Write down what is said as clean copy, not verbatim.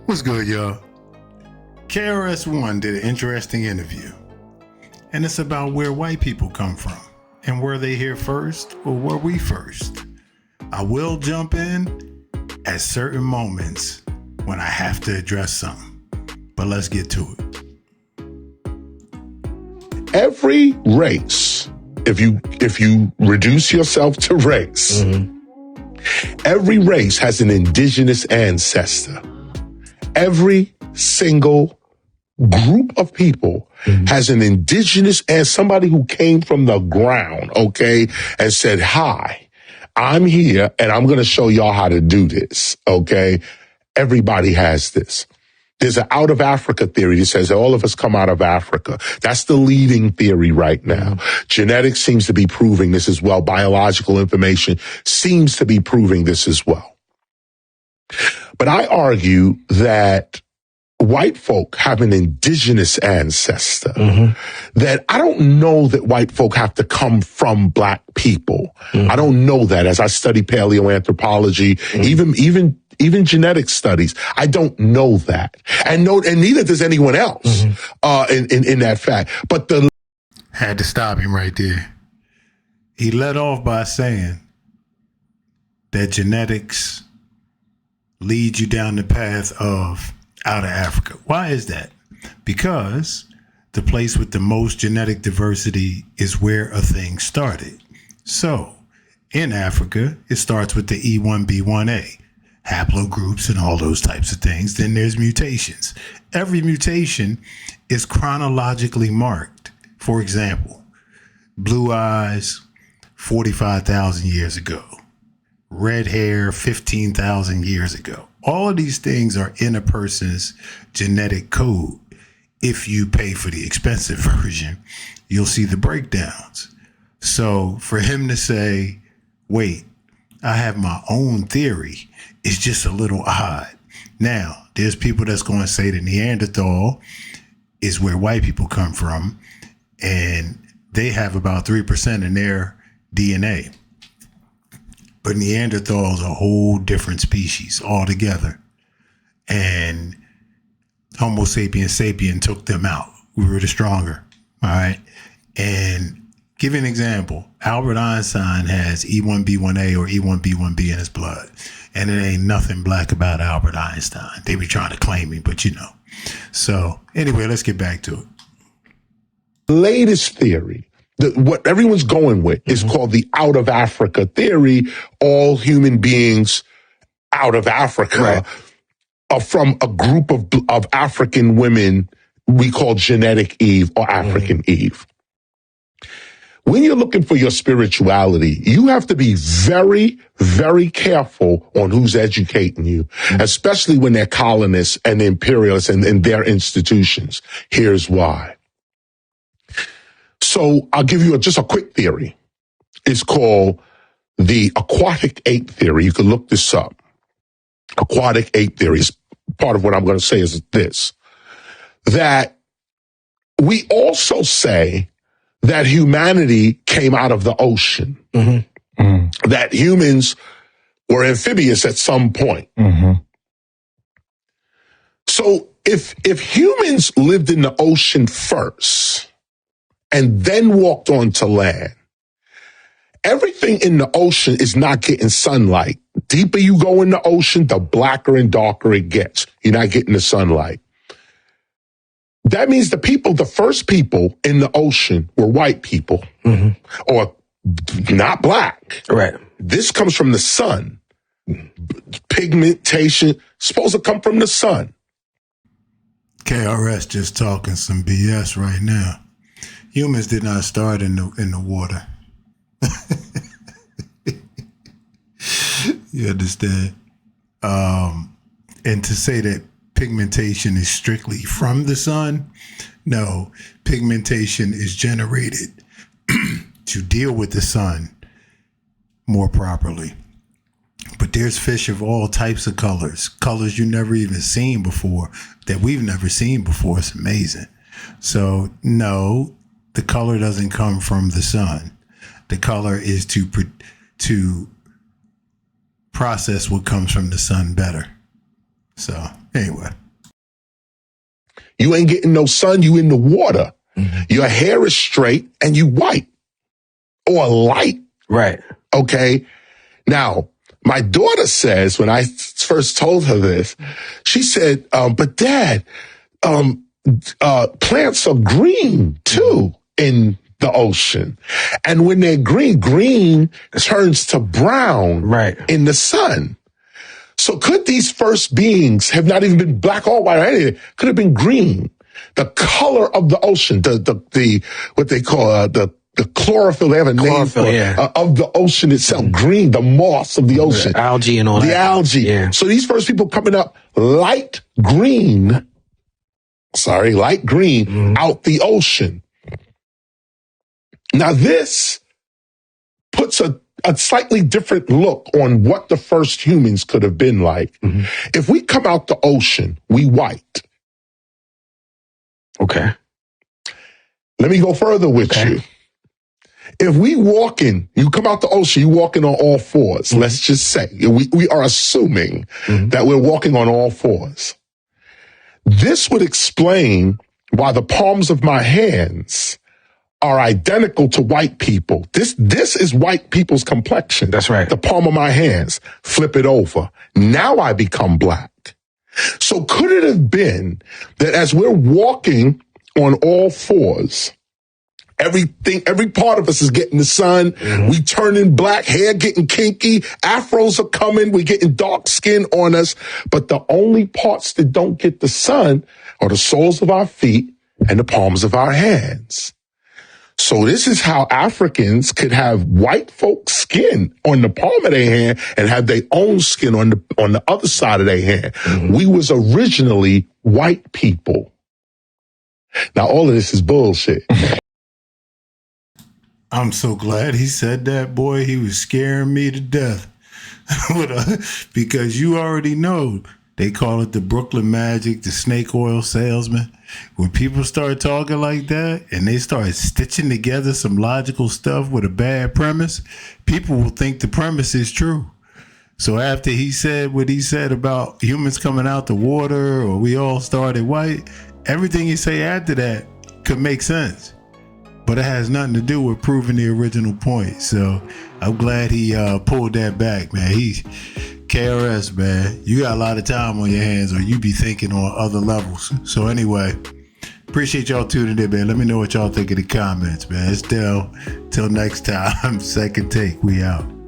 What's good, y'all? KRS One did an interesting interview, and it's about where white people come from and were they here first or were we first. I will jump in at certain moments when I have to address something, but let's get to it. Every race, if you reduce yourself to race, every race has an indigenous ancestor. Every single group of people has an indigenous and somebody who came from the ground, okay, and said, hi, I'm here and I'm going to show y'all how to do this, okay? Everybody has this. There's an out of Africa theory that says all of us come out of Africa. That's the leading theory right now. Genetics seems to be proving this as well. Biological information seems to be proving this as well. But I argue that white folk have an indigenous ancestor, that I don't know that white folk have to come from black people. I don't know that as I study paleoanthropology, even genetic studies. I don't know that. And neither does anyone else, in that fact. But Had to stop him right there. He led off by saying that genetics lead you down the path of out of Africa. Why is that? Because the place with the most genetic diversity is where a thing started. So in Africa, it starts with the E1B1A, haplogroups and all those types of things. Then there's mutations. Every mutation is chronologically marked. For example, blue eyes 45,000 years ago. Red hair 15,000 years ago. All of these things are in a person's genetic code. If you pay for the expensive version, you'll see the breakdowns. So for him to say, wait, I have my own theory, is just a little odd. Now, there's people that's going to say the Neanderthal is where white people come from, and they have about 3% in their DNA. But Neanderthal is a whole different species altogether. And Homo sapiens sapien took them out. We were the stronger. All right. And give an example. Albert Einstein has E1B1A or E1B1B in his blood. And it ain't nothing black about Albert Einstein. They be trying to claim him, but you know. So anyway, let's get back to it. Latest theory, what everyone's going with is called the out of Africa theory. All human beings out of Africa are from a group of African women we call genetic Eve or African Eve. When you're looking for your spirituality, you have to be very, very careful on who's educating you, especially when they're colonists and imperialists and their institutions. Here's why. So I'll give you just a quick theory. It's called the aquatic ape theory. You can look this up. Aquatic ape theory is part of what I'm going to say is this, that we also say that humanity came out of the ocean, that humans were amphibious at some point. So if humans lived in the ocean first, and then walked onto land, everything in the ocean is not getting sunlight. Deeper you go in the ocean, the blacker and darker it gets. You're not getting the sunlight. That means the first people in the ocean were white people, or not black. Right. This comes from the sun. Pigmentation supposed to come from the sun. KRS just talking some BS right now. Humans did not start in the water. You understand? And to say that pigmentation is strictly from the sun, no. Pigmentation is generated to deal with the sun more properly. But there's fish of all types of colors you never even seen before, that we've never seen before. It's amazing. So no, the color doesn't come from the sun. The color is to process what comes from the sun better. So Anyway. You ain't getting no sun, you in the water. Your hair is straight and you white or light. Right. Okay. Now, my daughter says, when I first told her this, she said, but Dad, plants are green too in the ocean. And when they're green turns to brown in the sun. So could these first beings have not even been black or white or anything? Could have been green. The color of the ocean, the what they call the chlorophyll, they have a name for of the ocean itself, green, the moss of the ocean. The algae and all that. The algae. Yeah. So these first people coming up light green out the ocean. Now this puts a slightly different look on what the first humans could have been like. If we come out the ocean, we white. Okay. Let me go further with you. If we you come out the ocean, you walking on all fours. Let's just say we are assuming that we're walking on all fours. This would explain why the palms of my hands are identical to white people. This is white people's complexion. That's right. The palm of my hands, flip it over. Now I become black. So could it have been that as we're walking on all fours, every part of us is getting the sun. We turning black, hair getting kinky, afros are coming, we getting dark skin on us. But the only parts that don't get the sun are the soles of our feet and the palms of our hands. So this is how Africans could have white folks' skin on the palm of their hand and have their own skin on the other side of their hand. We was originally white people. Now all of this is bullshit. I'm so glad he said that, boy. He was scaring me to death. Because you already know they call it the Brooklyn Magic, the snake oil salesman. When people start talking like that and they start stitching together some logical stuff with a bad premise, people will think the premise is true. So after he said what he said about humans coming out the water or we all started white, everything he say after that could make sense. But it has nothing to do with proving the original point. So I'm glad he pulled that back, man. He's KRS, man. You got a lot of time on your hands or you be thinking on other levels. So anyway, appreciate y'all tuning in, man. Let me know what y'all think in the comments, man. It's Dell. Till next time, second take. We out.